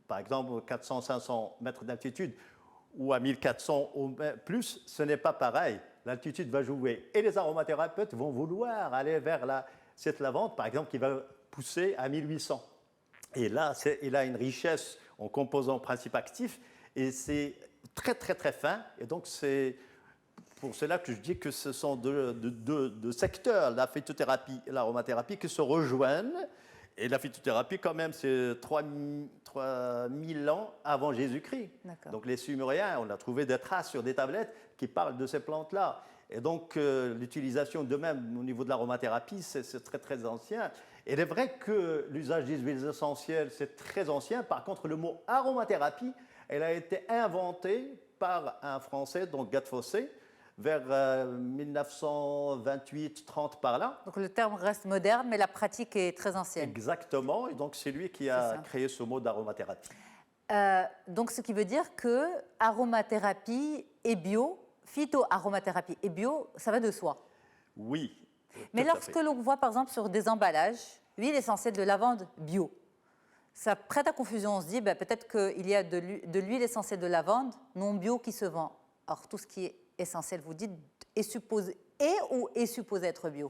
par exemple 400-500 mètres d'altitude, ou à 1400 ou plus, ce n'est pas pareil. L'altitude va jouer. Et les aromathérapeutes vont vouloir aller vers cette lavande, par exemple, qui va pousser à 1800. Et là, il a une richesse en composants principes actifs, et c'est très, très, très fin. Et donc, c'est pour cela que je dis que ce sont deux secteurs, la phytothérapie et l'aromathérapie, qui se rejoignent. Et la phytothérapie, quand même, c'est 3000 ans avant Jésus-Christ. Donc, les Sumériens, on a trouvé des traces sur des tablettes qui parlent de ces plantes-là. Et donc, l'utilisation de même au niveau de l'aromathérapie, c'est très, très ancien. Et il est vrai que l'usage des huiles essentielles, c'est très ancien. Par contre, le mot aromathérapie, elle a été inventée par un Français, donc Gattefossé, vers 1928-30 par là. Donc le terme reste moderne, mais la pratique est très ancienne. Exactement, et donc c'est lui qui a créé ce mot d'aromathérapie. Donc ce qui veut dire que aromathérapie et bio, phytoaromathérapie et bio, ça va de soi. Oui. Mais lorsque l'on voit par exemple sur des emballages, huile essentielle de lavande bio, ça prête à confusion. On se dit peut-être qu'il y a de l'huile essentielle de lavande non bio qui se vend. Or tout ce qui est essentiel, vous dites, est supposé être bio?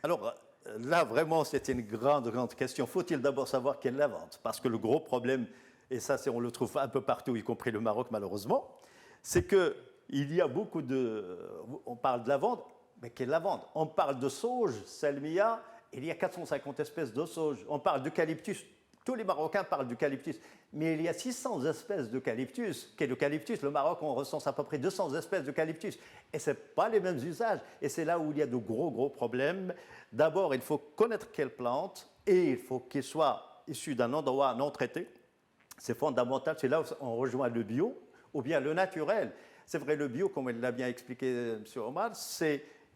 Alors là, vraiment, c'est une grande question. Faut-il d'abord savoir quelle lavande? Parce que le gros problème, et ça, on le trouve un peu partout, y compris le Maroc, malheureusement, c'est qu'il y a beaucoup de... On parle de lavande, mais quelle lavande? On parle de sauge, salmia, il y a 450 espèces de sauge. On parle d'eucalyptus. Tous les Marocains parlent d'eucalyptus, mais il y a 600 espèces d'eucalyptus. Qu'est l'eucalyptus? Le Maroc, on recense à peu près 200 espèces d'eucalyptus. Et ce n'est pas les mêmes usages. Et c'est là où il y a de gros problèmes. D'abord, il faut connaître quelle plante, et il faut qu'elle soit issue d'un endroit non traité. C'est fondamental. C'est là où on rejoint le bio, ou bien le naturel. C'est vrai, le bio, comme il l'a bien expliqué M. Omar,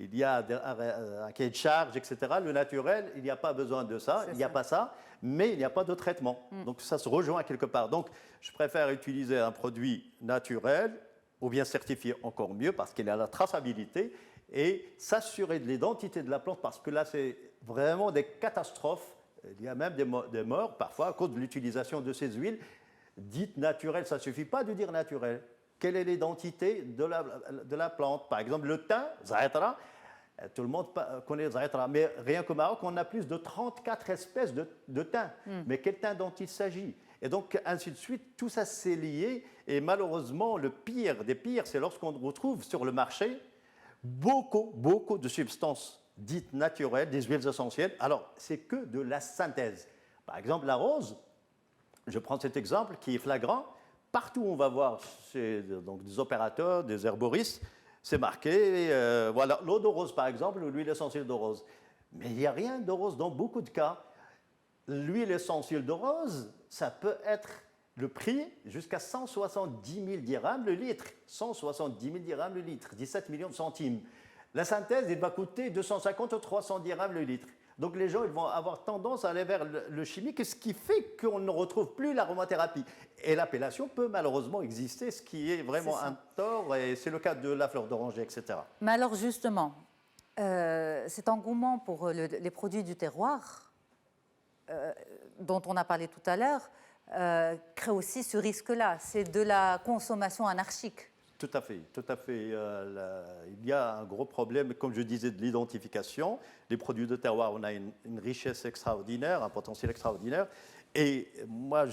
il y a un cahier de charge, etc. Le naturel, il n'y a pas besoin de ça, il n'y a pas ça, mais il n'y a pas de traitement. Donc ça se rejoint quelque part. Donc je préfère utiliser un produit naturel, ou bien certifié encore mieux, parce qu'il a la traçabilité, et s'assurer de l'identité de la plante, parce que là, c'est vraiment des catastrophes. Il y a même des morts, parfois, à cause de l'utilisation de ces huiles. dites naturelles, ça ne suffit pas de dire naturel. Quelle est l'identité de la plante? Par exemple, le thym, zaïtra, tout le monde connaît le zaïtra, mais rien qu'au Maroc, on a plus de 34 espèces de thym. Mais quel thym dont il s'agit? Et donc, ainsi de suite, tout ça s'est lié. Et malheureusement, le pire des pires, c'est lorsqu'on retrouve sur le marché beaucoup de substances dites naturelles, des huiles essentielles. Alors, c'est que de la synthèse. Par exemple, la rose, je prends cet exemple qui est flagrant. Partout où on va voir chez donc, des opérateurs, des herboristes, c'est marqué, voilà, l'eau de rose par exemple, ou l'huile essentielle de rose. Mais il n'y a rien de rose dans beaucoup de cas. L'huile essentielle de rose, ça peut être le prix jusqu'à 170 000 dirhams le litre. 170 000 dirhams le litre, 17 millions de centimes. La synthèse, il va coûter 250 ou 300 dirhams le litre. Donc les gens ils vont avoir tendance à aller vers le chimique, ce qui fait qu'on ne retrouve plus l'aromathérapie. Et l'appellation peut malheureusement exister, ce qui est vraiment un tort, et c'est le cas de la fleur d'oranger, etc. Mais alors justement, cet engouement pour les produits du terroir, dont on a parlé tout à l'heure, crée aussi ce risque-là, c'est de la consommation anarchique. Tout à fait, tout à fait. Il y a un gros problème, comme je disais, de l'identification. Les produits de terroir, on a une richesse extraordinaire, un potentiel extraordinaire. Et moi,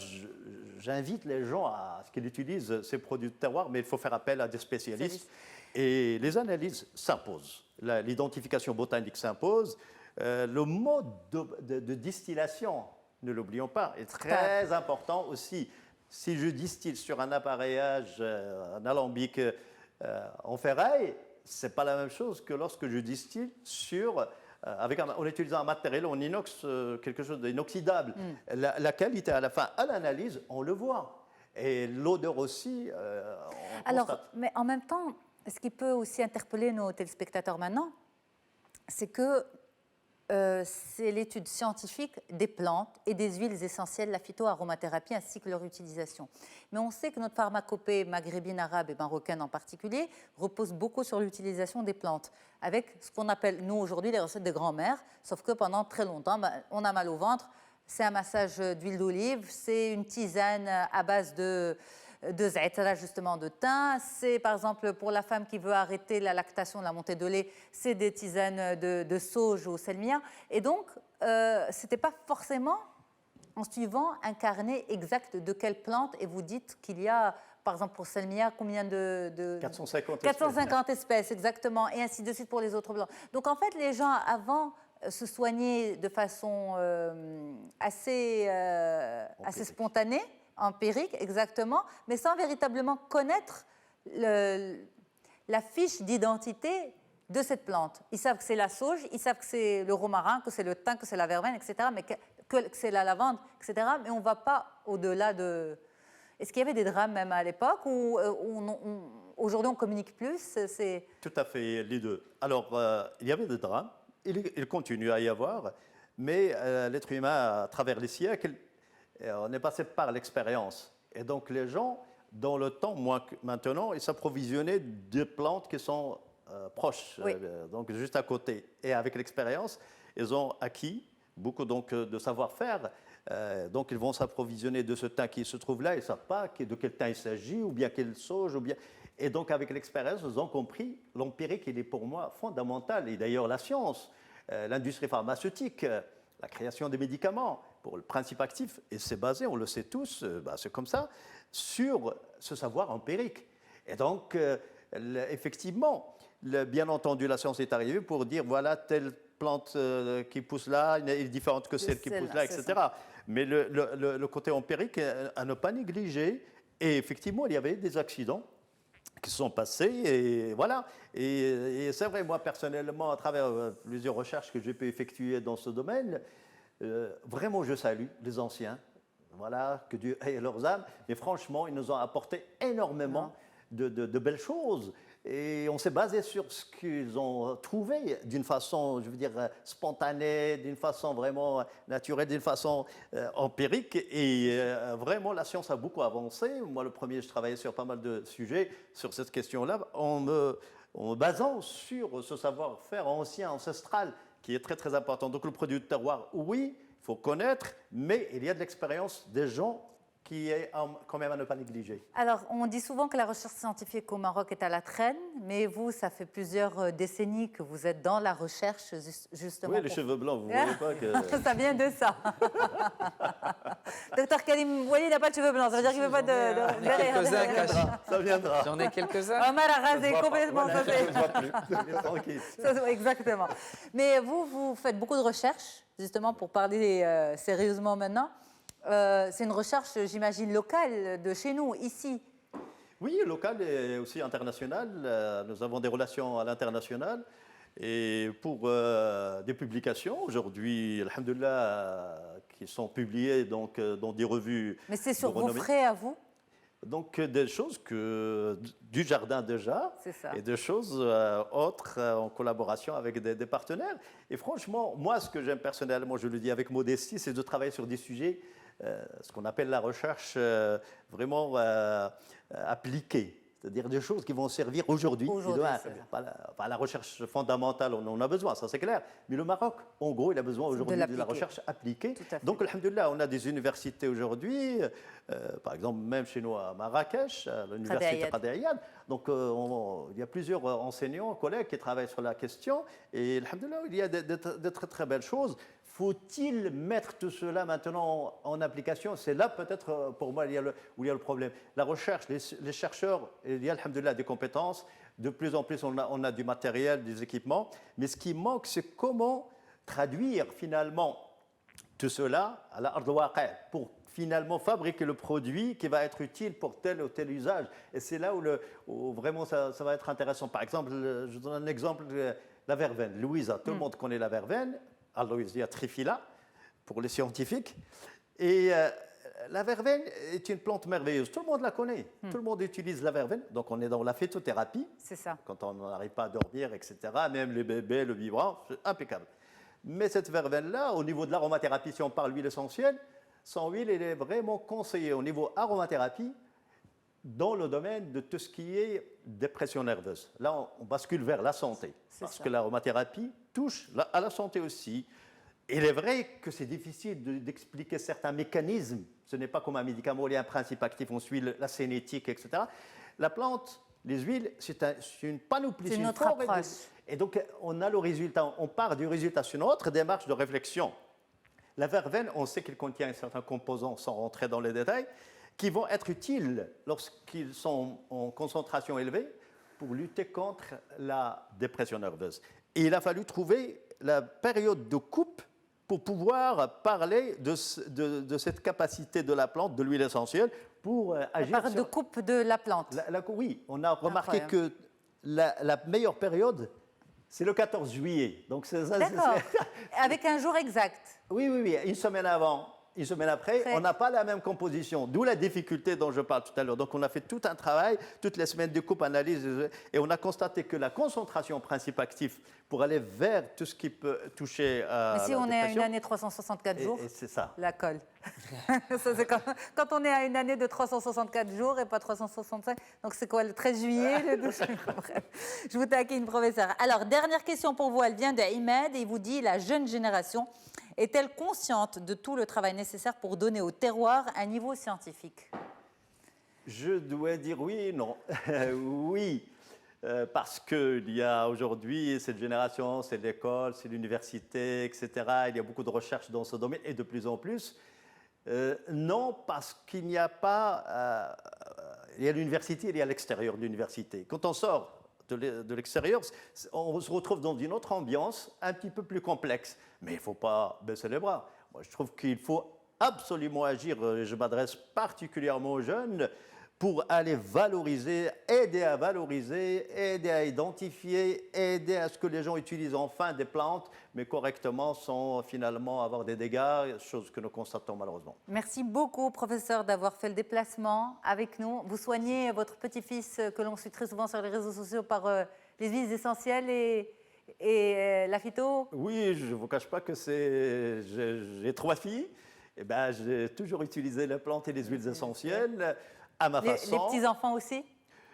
j'invite les gens à ce qu'ils utilisent ces produits de terroir, mais il faut faire appel à des spécialistes. Et les analyses s'imposent. L'identification botanique s'impose. Le mode de distillation, ne l'oublions pas, est très important aussi. Si je distille sur un appareillage, un alambic en ferraille, ce n'est pas la même chose que lorsque je distille en utilisant un matériel en inox, quelque chose d'inoxydable. La qualité à la fin, à l'analyse, on le voit. Et l'odeur aussi, on constate. Mais en même temps, ce qui peut aussi interpeller nos téléspectateurs maintenant, c'est que c'est l'étude scientifique des plantes et des huiles essentielles, la phytoaromathérapie ainsi que leur utilisation. Mais on sait que notre pharmacopée maghrébine, arabe et marocaine en particulier repose beaucoup sur l'utilisation des plantes, avec ce qu'on appelle, nous aujourd'hui, les recettes de grand-mère, sauf que pendant très longtemps, on a mal au ventre, c'est un massage d'huile d'olive, c'est une tisane à base de zaïtra, justement, de thym. C'est, par exemple, pour la femme qui veut arrêter la lactation, la montée de lait, c'est des tisanes de sauge au selmia. Et donc, ce n'était pas forcément en suivant un carnet exact de quelle plante, et vous dites qu'il y a, par exemple, pour selmia, combien de 450 espèces, exactement, et ainsi de suite pour les autres plantes. Donc, en fait, les gens, avant, se soignaient de façon assez spontanée, empirique, exactement, mais sans véritablement connaître la fiche d'identité de cette plante. Ils savent que c'est la sauge, ils savent que c'est le romarin, que c'est le thym, que c'est la verveine, etc., mais que c'est la lavande, etc., mais on ne va pas au-delà de... Est-ce qu'il y avait des drames même à l'époque ou aujourd'hui on communique plus? Tout à fait, les deux. Alors, il y avait des drames, il continue à y avoir, mais l'être humain, à travers les siècles, on est passé par l'expérience. Et donc, les gens, dans le temps, moins que maintenant, ils s'approvisionnaient de plantes qui sont proches, donc juste à côté. Et avec l'expérience, ils ont acquis beaucoup donc, de savoir-faire. Donc, ils vont s'approvisionner de ce thym qui se trouve là. Ils ne savent pas de quel thym il s'agit, ou bien quelle sauge, ou bien... Et donc, avec l'expérience, ils ont compris l'empirique, il est pour moi fondamental. Et d'ailleurs, la science, l'industrie pharmaceutique, la création des médicaments pour le principe actif, et c'est basé, on le sait tous, c'est comme ça, sur ce savoir empirique. Et donc, effectivement, bien entendu, la science est arrivée pour dire, voilà, telle plante qui pousse là est différente que celle qui pousse là, etc. Mais le côté empirique à ne pas négliger, et effectivement, il y avait des accidents qui se sont passés, et voilà. Et c'est vrai, moi, personnellement, à travers plusieurs recherches que j'ai pu effectuer dans ce domaine, vraiment, je salue les anciens, voilà, que Dieu ait leurs âmes, mais franchement, ils nous ont apporté énormément de belles choses. Et on s'est basé sur ce qu'ils ont trouvé d'une façon, je veux dire, spontanée, d'une façon vraiment naturelle, d'une façon empirique. Et vraiment, la science a beaucoup avancé. Moi, le premier, je travaillais sur pas mal de sujets sur cette question-là, en me basant sur ce savoir-faire ancien, ancestral, qui est très, très important. Donc, le produit de terroir, oui, il faut connaître, mais il y a de l'expérience des gens qui est quand même à ne pas négliger. Alors, on dit souvent que la recherche scientifique au Maroc est à la traîne, mais vous, ça fait plusieurs décennies que vous êtes dans la recherche, justement. Oui, les cheveux blancs, vous ne voyez pas que... Ça vient de ça. Docteur Karim Louali n'a pas de cheveux blancs, ça veut dire qu'il ne veut pas de Quelques-uns cachés. Ça viendra. J'en ai quelques-uns. Omar a rasé complètement. Voilà, ça, c'est- je ne vois plus. Il est tranquille. ça, c'est- exactement. Mais vous faites beaucoup de recherches, justement, pour parler sérieusement maintenant. C'est une recherche, j'imagine, locale de chez nous, ici. Oui, local et aussi international. Nous avons des relations à l'international. Et pour des publications, aujourd'hui, alhamdoulilah, qui sont publiées donc, dans des revues Mais c'est sur de vos renommée. frais à vous. Donc des choses du jardin déjà, C'est ça. et des choses autres en collaboration avec des partenaires. Et franchement, moi, ce que j'aime personnellement, je le dis avec modestie, c'est de travailler sur des sujets, ce qu'on appelle la recherche vraiment appliquée. C'est-à-dire des choses qui vont servir aujourd'hui. Aujourd'hui, et demain. c'est ça. Pas la recherche fondamentale, on en a besoin, ça c'est clair. Mais le Maroc, en gros, il a besoin aujourd'hui de la l'appliquer. recherche appliquée. Tout à fait. Donc, alhamdoulilah, on a des universités aujourd'hui, par exemple, même chez nous à Marrakech, à l'université Qadi Ayad. Qadi Ayad. Donc, il y a plusieurs enseignants, collègues qui travaillent sur la question. Et alhamdoulilah, il y a de très très belles choses. Faut-il mettre tout cela maintenant en application? C'est là peut-être pour moi où il y a le problème. La recherche, les chercheurs, il y a alhamdoulilah des compétences. De plus en plus, on a du matériel, des équipements. Mais ce qui manque, c'est comment traduire finalement tout cela à la ard al-waqi' pour finalement fabriquer le produit qui va être utile pour tel ou tel usage. Et c'est là où vraiment ça va être intéressant. Par exemple, je vous donne un exemple, la verveine. Louisa, tout le monde connaît la verveine. Aloysia trifila pour les scientifiques. Et la verveine est une plante merveilleuse. Tout le monde la connaît. Tout le monde utilise la verveine. Donc on est dans la phytothérapie. C'est ça. Quand on n'arrive pas à dormir, etc. Même les bébés, le vivant, c'est impeccable. Mais cette verveine-là, au niveau de l'aromathérapie, si on parle d'huile essentielle, son huile, elle est vraiment conseillée au niveau aromathérapie dans le domaine de tout ce qui est dépression nerveuse. Là, on bascule vers la santé. Parce ça. que l'aromathérapie touche à la santé aussi. Il est vrai que c'est difficile d'expliquer certains mécanismes. Ce n'est pas comme un médicament, il y a un principe actif, on suit la cinétique, etc. La plante, les huiles, c'est une panoplie. C'est une notre forêt approche. Et donc, on a le résultat, on part du résultat. C'est une autre démarche de réflexion. La verveine, on sait qu'il contient certains composants, sans rentrer dans les détails, qui vont être utiles lorsqu'ils sont en concentration élevée pour lutter contre la dépression nerveuse. Et il a fallu trouver la période de coupe pour pouvoir parler de cette capacité de la plante, de l'huile essentielle, pour agir La période de coupe de la plante. oui, on a remarqué Incroyable. que la meilleure période, c'est le 14 juillet. Donc D'accord. Avec un jour exact. Oui, une semaine avant, une semaine après, Très. on n'a pas la même composition. D'où la difficulté dont je parle tout à l'heure. Donc on a fait tout un travail, toutes les semaines de coupe, analyse, et on a constaté que la concentration principe actif pour aller vers tout ce qui peut toucher à Mais si la on est à une dépression, année 364 jours, et c'est ça. la colle. Ça, c'est quand on est à une année de 364 jours et pas 365, donc c'est quoi, le 13 juillet, le 12 juillet. Bref, je vous taquine, professeur. Alors, dernière question pour vous, elle vient de Ahmed et il vous dit, la jeune génération est-elle consciente de tout le travail nécessaire pour donner au terroir un niveau scientifique? Je dois dire oui et non. Oui, parce qu'il y a aujourd'hui, cette génération, c'est l'école, c'est l'université, etc. Il y a beaucoup de recherches dans ce domaine et de plus en plus. Non, parce qu'il n'y a pas... il y a l'université, il y a l'extérieur de l'université. Quand on sort de l'extérieur, on se retrouve dans une autre ambiance, un petit peu plus complexe. Mais il ne faut pas baisser les bras. Moi, je trouve qu'il faut absolument agir, je m'adresse particulièrement aux jeunes, pour aller valoriser, aider à identifier, aider à ce que les gens utilisent enfin des plantes, mais correctement, sans finalement avoir des dégâts, chose que nous constatons malheureusement. Merci beaucoup, professeur, d'avoir fait le déplacement avec nous. Vous soignez votre petit-fils que l'on suit très souvent sur les réseaux sociaux par les huiles essentielles et la phyto. Oui, je ne vous cache pas que j'ai 3 filles. Et ben, j'ai toujours utilisé les plantes et les huiles essentielles à ma façon. Les petits-enfants aussi?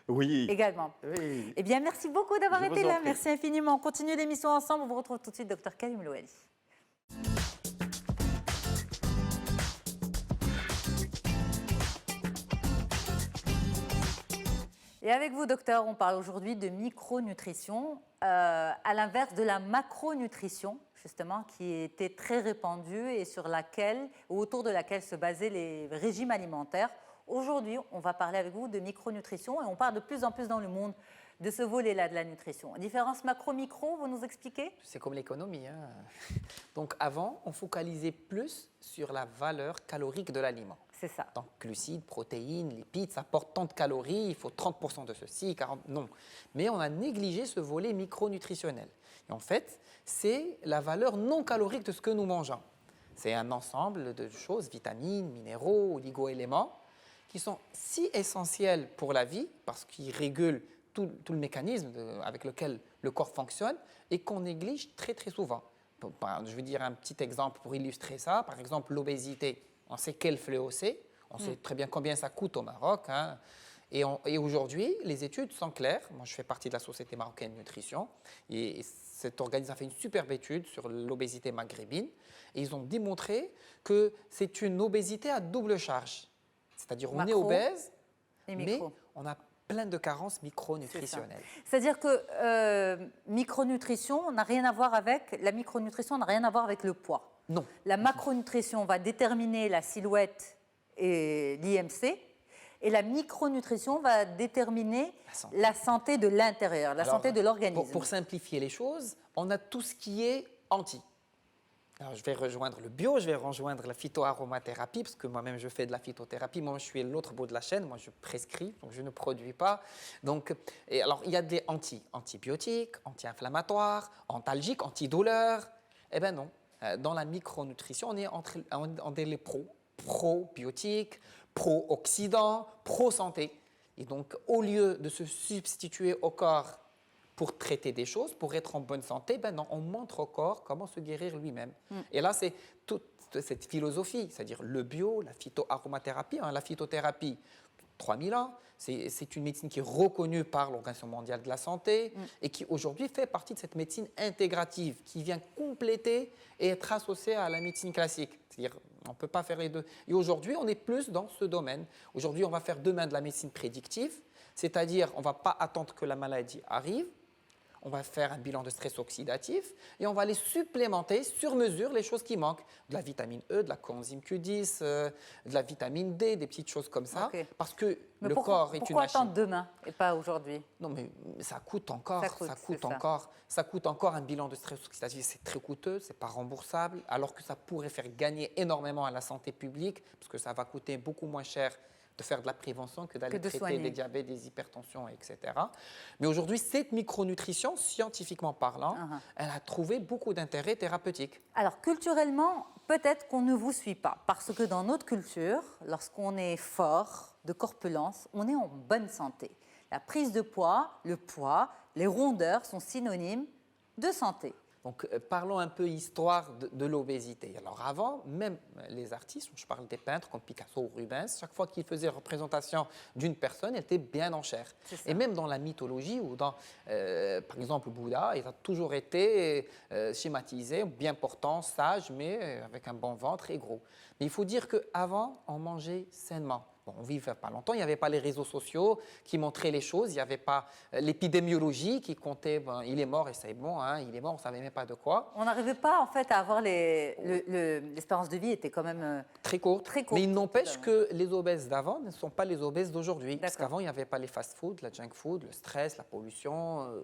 Oui. Également. Oui. Eh bien, merci beaucoup d'avoir Je vous été en là. prie. Merci infiniment. On continue l'émission ensemble. On vous retrouve tout de suite, docteur Karim Louali. Et avec vous, docteur, on parle aujourd'hui de micronutrition, à l'inverse de la macronutrition, justement, qui était très répandue et autour de laquelle se basaient les régimes alimentaires. Aujourd'hui, on va parler avec vous de micronutrition et on parle de plus en plus dans le monde de ce volet-là de la nutrition. Différence macro-micro, vous nous expliquez? C'est comme l'économie, hein. Donc avant, on focalisait plus sur la valeur calorique de l'aliment. C'est ça. Donc glucides, protéines, lipides, ça apporte tant de calories, il faut 30% de ceci, 40%, non. Mais on a négligé ce volet micronutritionnel. Et en fait, c'est la valeur non calorique de ce que nous mangeons. C'est un ensemble de choses, vitamines, minéraux, oligo-éléments, qui sont si essentiels pour la vie parce qu'ils régulent tout le mécanisme avec lequel le corps fonctionne et qu'on néglige très très souvent. Je vais dire un petit exemple pour illustrer ça. Par exemple, l'obésité. On sait quel fléau c'est. On sait très bien combien ça coûte au Maroc. Hein. Et aujourd'hui, les études sont claires. Moi, je fais partie de la Société marocaine de nutrition. Et cet organisme a fait une superbe étude sur l'obésité maghrébine. Et ils ont démontré que c'est une obésité à double charge. C'est-à-dire on est obèse, mais on a plein de carences micronutritionnelles. C'est-à-dire que micronutrition n'a rien à voir avec la micronutrition n'a rien à voir avec le poids. Non. La macronutrition va déterminer la silhouette et l'IMC, et la micronutrition va déterminer la santé de l'intérieur, la santé de l'organisme. Pour simplifier les choses, on a tout ce qui est anti. Alors, je vais rejoindre le bio, je vais rejoindre la phytoaromathérapie, parce que moi-même, je fais de la phytothérapie. Moi, je suis à l'autre bout de la chaîne. Moi, je prescris, donc je ne produis pas. Donc, alors, il y a des antibiotiques, anti-inflammatoires, antalgiques, antidouleurs. Eh bien non. Dans la micronutrition, on est en les probiotiques, pro-oxydants, pro-santé. Et donc, au lieu de se substituer au corps pour traiter des choses, pour être en bonne santé, ben non, on montre au corps comment se guérir lui-même. Et là, c'est toute cette philosophie, c'est-à-dire le bio, la phytoaromathérapie. La phytothérapie, 3000 ans, c'est une médecine qui est reconnue par l'Organisation mondiale de la santé et qui aujourd'hui fait partie de cette médecine intégrative qui vient compléter et être associée à la médecine classique. C'est-à-dire on ne peut pas faire les deux. Et aujourd'hui, on est plus dans ce domaine. Aujourd'hui, on va faire demain de la médecine prédictive, c'est-à-dire on ne va pas attendre que la maladie arrive. On va faire un bilan de stress oxydatif et on va les supplémenter sur mesure les choses qui manquent. De la vitamine E, de la coenzyme Q10, de la vitamine D, des petites choses comme ça. Okay. Parce que le corps est une machine. Pourquoi attendre demain et pas aujourd'hui? Non, mais ça coûte encore. Ça coûte encore un bilan de stress oxydatif. C'est très coûteux, ce n'est pas remboursable, alors que ça pourrait faire gagner énormément à la santé publique, parce que ça va coûter beaucoup moins cher de faire de la prévention que d'aller traiter des diabètes, des hypertensions, etc. Mais aujourd'hui, cette micronutrition, scientifiquement parlant, elle a trouvé beaucoup d'intérêt thérapeutique. Alors, culturellement, peut-être qu'on ne vous suit pas, parce que dans notre culture, lorsqu'on est fort, de corpulence, on est en bonne santé. La prise de poids, le poids, les rondeurs sont synonymes de santé. Donc, parlons un peu histoire de l'obésité. Alors avant, même les artistes, je parle des peintres comme Picasso ou Rubens, chaque fois qu'ils faisaient représentation d'une personne, elle était bien en chair. Et même dans la mythologie ou dans, par exemple, Bouddha, il a toujours été schématisé, bien portant, sage, mais avec un bon ventre et gros. Mais il faut dire qu'avant, on mangeait sainement. Bon, on ne vivait pas longtemps, il n'y avait pas les réseaux sociaux qui montraient les choses, il n'y avait pas l'épidémiologie qui comptait, il est mort et c'est bon, il est mort, on ne savait même pas de quoi. On n'arrivait pas en fait à avoir l'espérance de vie était quand même très courte. Mais il n'empêche que les obèses d'avant ne sont pas les obèses d'aujourd'hui. Parce qu'avant, il n'y avait pas les fast-food, la junk food, le stress, la pollution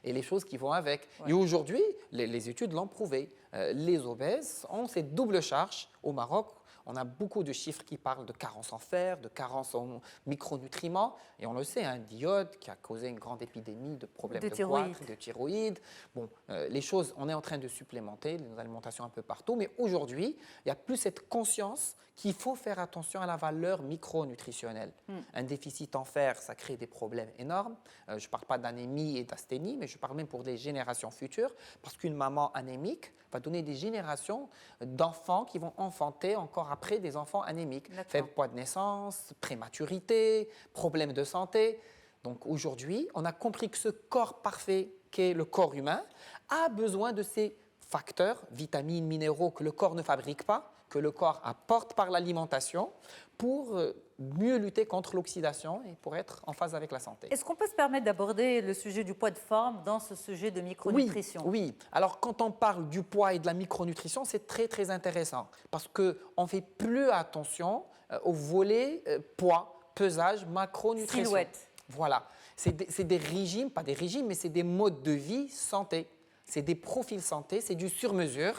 et les choses qui vont avec. Ouais. Et aujourd'hui, les études l'ont prouvé. Les obèses ont cette double charge au Maroc. On a beaucoup de chiffres qui parlent de carence en fer, de carence en micronutriments. Et on le sait, d'iode qui a causé une grande épidémie de problèmes de goitre, de thyroïde. Bon, les choses, on est en train de supplémenter nos alimentations un peu partout. Mais aujourd'hui, il n'y a plus cette conscience qu'il faut faire attention à la valeur micronutritionnelle. Un déficit en fer, ça crée des problèmes énormes. Je ne parle pas d'anémie et d'asthénie, mais je parle même pour des générations futures. Parce qu'une maman anémique va donner des générations d'enfants qui vont enfanter encore après des enfants anémiques. Faible poids de naissance, prématurité, problèmes de santé. Donc aujourd'hui, on a compris que ce corps parfait qu'est le corps humain a besoin de ces facteurs, vitamines, minéraux que le corps ne fabrique pas, que le corps apporte par l'alimentation pour mieux lutter contre l'oxydation et pour être en phase avec la santé. Est-ce qu'on peut se permettre d'aborder le sujet du poids de forme dans ce sujet de micronutrition? Oui. Alors, quand on parle du poids et de la micronutrition, c'est très, très intéressant parce qu'on ne fait plus attention au volet poids, pesage, macronutrition. Silhouette. Voilà. C'est des régimes, pas des régimes, mais c'est des modes de vie santé. C'est des profils santé, c'est du sur-mesure.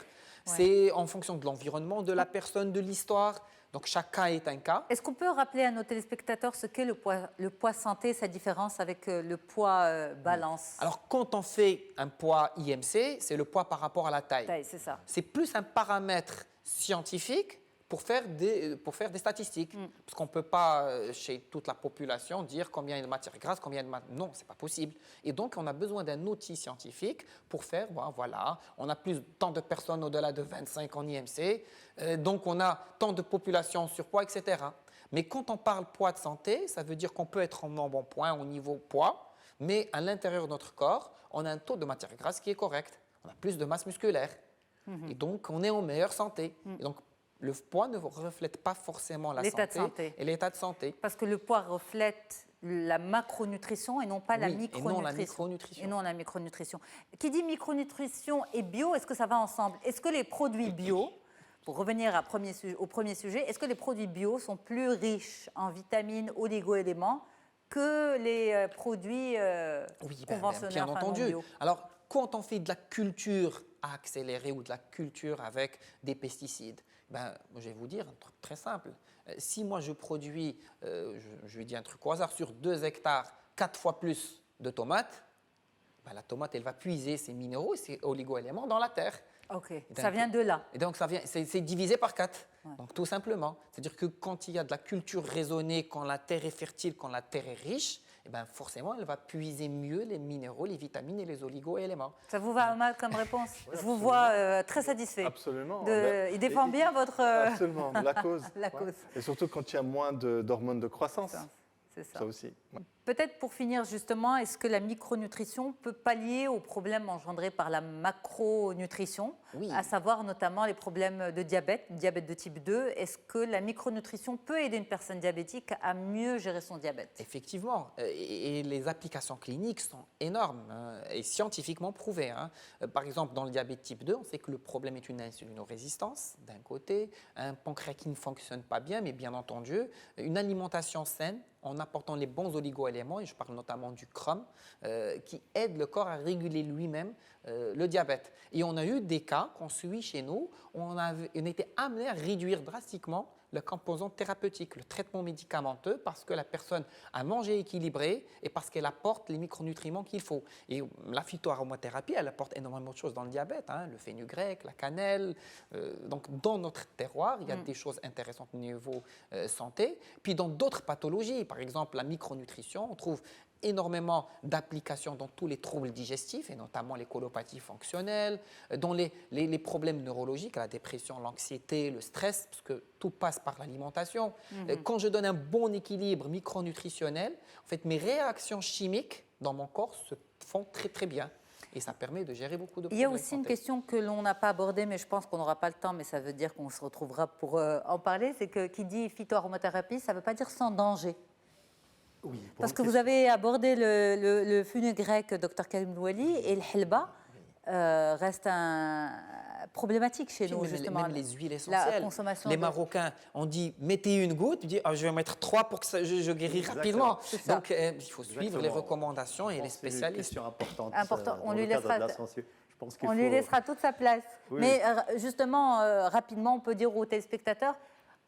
Ouais. C'est en fonction de l'environnement, de la personne, de l'histoire. Donc, chaque cas est un cas. Est-ce qu'on peut rappeler à nos téléspectateurs ce qu'est le poids santé, sa différence avec le poids balance? Alors, quand on fait un poids IMC, c'est le poids par rapport à la taille. C'est ça. C'est plus un paramètre scientifique pour faire des statistiques. Parce qu'on ne peut pas, chez toute la population, dire combien il y a de matière grasse, combien de matière... Non, ce n'est pas possible. Et donc, on a besoin d'un outil scientifique pour faire, voilà, on a plus tant de personnes au-delà de 25 en IMC, donc on a tant de populations en surpoids, etc. Mais quand on parle poids de santé, ça veut dire qu'on peut être en bon point au niveau poids, mais à l'intérieur de notre corps, on a un taux de matière grasse qui est correct. On a plus de masse musculaire. Et donc, on est en meilleure santé. Et donc, le poids ne reflète pas forcément la santé et l'état de santé. Parce que le poids reflète la macronutrition et non pas la micronutrition. Et non la micronutrition. Qui dit micronutrition et bio, est-ce que ça va ensemble? Est-ce que les produits bio, pour revenir au premier sujet, est-ce que les produits bio sont plus riches en vitamines, oligo-éléments que les produits conventionnels, bien entendu. bio? Alors, quand on fait de la culture accélérée ou de la culture avec des pesticides, je vais vous dire un truc très simple. Si moi je produis, je vais dire un truc au hasard, sur 2 hectares, 4 fois plus de tomates, la tomate, elle va puiser ses minéraux et ses oligo-éléments dans la terre. Ok, ça vient de là. Et donc, c'est divisé par 4. Ouais. Donc, tout simplement. C'est-à-dire que quand il y a de la culture raisonnée, quand la terre est fertile, quand la terre est riche, forcément, elle va puiser mieux les minéraux, les vitamines et les oligo-éléments. Ça vous va mal comme réponse? Je vous vois très satisfait. Absolument. Il défend bien votre... Absolument, la cause. La cause. Et surtout quand il y a moins d'hormones de croissance. C'est ça. Ça aussi. Ouais. Peut-être pour finir justement, est-ce que la micronutrition peut pallier aux problèmes engendrés par la macronutrition, à savoir notamment les problèmes de diabète de type 2? Est-ce que la micronutrition peut aider une personne diabétique à mieux gérer son diabète? Effectivement, et les applications cliniques sont énormes et scientifiquement prouvées. Par exemple, dans le diabète type 2, on sait que le problème est une insulinorésistance d'un côté, un pancréas qui ne fonctionne pas bien, mais bien entendu, une alimentation saine, en apportant les bons oligo-éléments, et je parle notamment du chrome, qui aide le corps à réguler lui-même le diabète. Et on a eu des cas qu'on suit chez nous, où on était amené à réduire drastiquement le composant thérapeutique, le traitement médicamenteux, parce que la personne a mangé équilibré et parce qu'elle apporte les micronutriments qu'il faut. Et la phytoaromathérapie, elle apporte énormément de choses dans le diabète, le fenugrec, la cannelle. Donc, dans notre terroir, il y a des choses intéressantes au niveau santé. Puis, dans d'autres pathologies, par exemple la micronutrition, on trouve énormément d'applications dans tous les troubles digestifs, et notamment les colopathies fonctionnelles, dans les problèmes neurologiques, la dépression, l'anxiété, le stress, parce que tout passe par l'alimentation. Quand je donne un bon équilibre micronutritionnel, en fait, mes réactions chimiques dans mon corps se font très, très bien. Et ça permet de gérer beaucoup de problèmes. Il y a aussi une question que l'on n'a pas abordée, mais je pense qu'on n'aura pas le temps, mais ça veut dire qu'on se retrouvera pour en parler, c'est que qui dit phytoaromathérapie, ça ne veut pas dire sans danger. Oui, parce que vous avez abordé le fenugrec Dr Karim Louali et le helba reste problématique chez nous, justement. Même les huiles essentielles. La consommation les Marocains, on dit mettez une goutte, tu dis je vais en mettre 3 pour que je guéris rapidement. Donc il faut suivre les recommandations et les spécialistes. C'est une question importante. On lui laissera. On lui laissera toute sa place. Oui. Mais justement, rapidement, on peut dire aux téléspectateurs,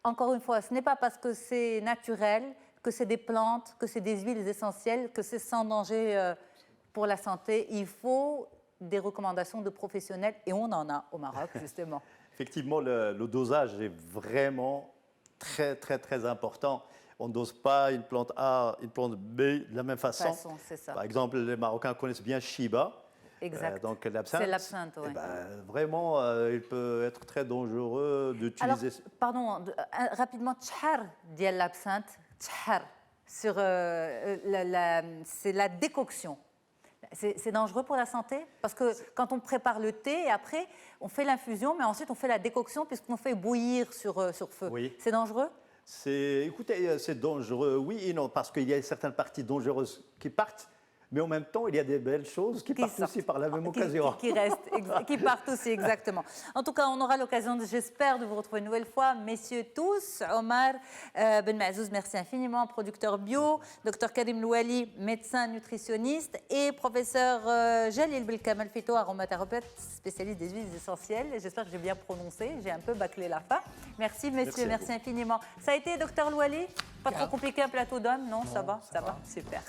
encore une fois, ce n'est pas parce que c'est naturel, que c'est des plantes, que c'est des huiles essentielles, que c'est sans danger pour la santé. Il faut des recommandations de professionnels, et on en a au Maroc, justement. Effectivement, le dosage est vraiment très, très, très important. On ne dose pas une plante A, une plante B de la même façon. C'est ça. Par exemple, les Marocains connaissent bien Shiba. Exact. Donc l'absinthe. C'est l'absinthe, oui. Vraiment, il peut être très dangereux d'utiliser. Alors, pardon, rapidement, tchar dit l'absinthe, tchar, c'est la décoction. C'est dangereux pour la santé? Parce que quand on prépare le thé, et après, on fait l'infusion, mais ensuite on fait la décoction puisqu'on fait bouillir sur feu. Oui. C'est dangereux? Écoutez, c'est dangereux, oui et non, parce qu'il y a certaines parties dangereuses qui partent, mais en même temps, il y a des belles choses qui partent sortent. aussi par la même occasion. Qui restent, qui partent aussi, exactement. En tout cas, on aura l'occasion, j'espère, de vous retrouver une nouvelle fois. Messieurs tous, Omar Ben Mazouz, merci infiniment, producteur bio, Dr Karim Louali, médecin nutritionniste, et professeur Jalil Belkamal Fito, aromathérapeute, spécialiste des huiles essentielles. J'espère que j'ai bien prononcé, j'ai un peu bâclé la fin. Merci messieurs, merci infiniment. Ça a été, docteur Louali? Pas trop compliqué, un plateau d'hommes? Non, ça va, super.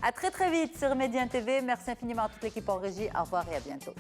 À très vite sur Médien TV. Merci infiniment à toute l'équipe en régie. Au revoir et à bientôt.